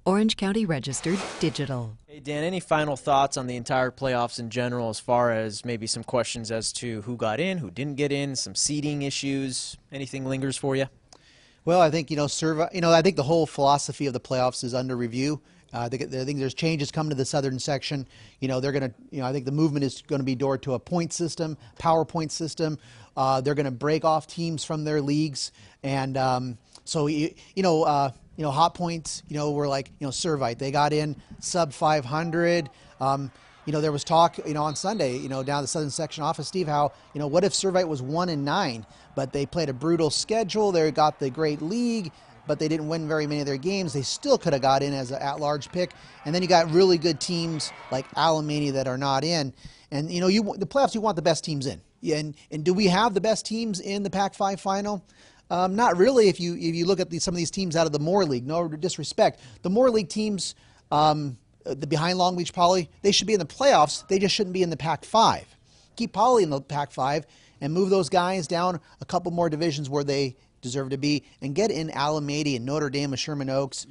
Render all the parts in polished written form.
Orange County Registered Digital. Hey Dan, any final thoughts on the entire playoffs in general, as far as maybe some questions as to who got in, who didn't get in, some seeding issues, anything lingers for you? Well, I think I think the whole philosophy of the playoffs is under review. I think there's changes coming to the southern section. They're going to, I think the movement is going to be toward to a point system, power point system. They're going to break off teams from their leagues, and hot points. Were like Servite. They got in sub 500. There was talk, on Sunday, down the southern section office, Steve, how, what if Servite was 1-9, but they played a brutal schedule. They got the great league, but they didn't win very many of their games. They still could have got in as an at-large pick. And then you got really good teams like Alamany that are not in. And, the playoffs, you want the best teams in. Yeah, and do we have the best teams in the Pac-5 final? Not really. If you look at some of these teams out of the Moore League, no disrespect. The Moore League teams, the behind Long Beach Poly, they should be in the playoffs. They just shouldn't be in the Pac-5. Keep Poly in the Pac-5 and move those guys down a couple more divisions where they deserve to be, and get in Alamady and Notre Dame and Sherman Oaks,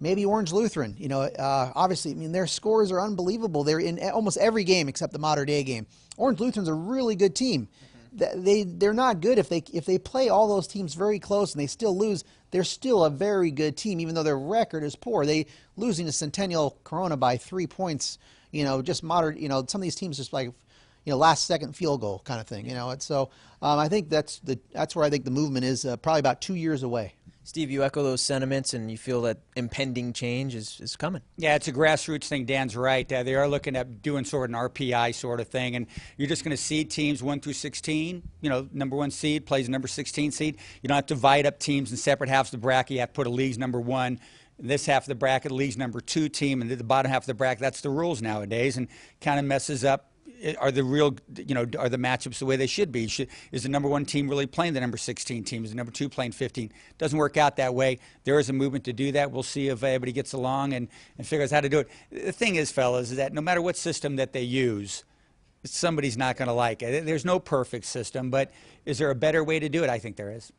maybe Orange Lutheran. Obviously, their scores are unbelievable. They're in almost every game except the Mater Dei game. Orange Lutheran's a really good team. They're not good if they play all those teams very close and they still lose. They're still a very good team, even though their record is poor. They losing to Centennial Corona by 3 points. Just moderate. Some of these teams just like last second field goal kind of thing. I think that's where I think the movement is probably about 2 years away. Steve, you echo those sentiments, and you feel that impending change is coming. Yeah, it's a grassroots thing. Dan's right. They are looking at doing sort of an RPI sort of thing, and you're just going to seed teams 1 through 16. Number 1 seed plays number 16 seed. You don't have to divide up teams in separate halves of the bracket. You have to put a league's number 1. This half of the bracket, league's number 2 team, and the bottom half of the bracket. That's the rules nowadays, and kind of messes up. Are the matchups the way they should be? Is the number 1 team really playing the number 16 team? Is the number 2 playing 15? Doesn't work out that way. There is a movement to do that. We'll see if everybody gets along and figures out how to do it. The thing is, fellas, is that no matter what system that they use, somebody's not going to like it. There's no perfect system, but is there a better way to do it? I think there is.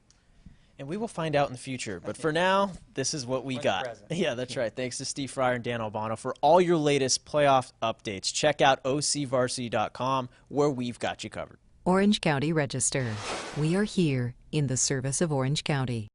And we will find out in the future. But for now, this is what we got. Yeah, that's right. Thanks to Steve Fryer and Dan Albano for all your latest playoff updates. Check out OCVarsity.com, where we've got you covered. Orange County Register. We are here in the service of Orange County.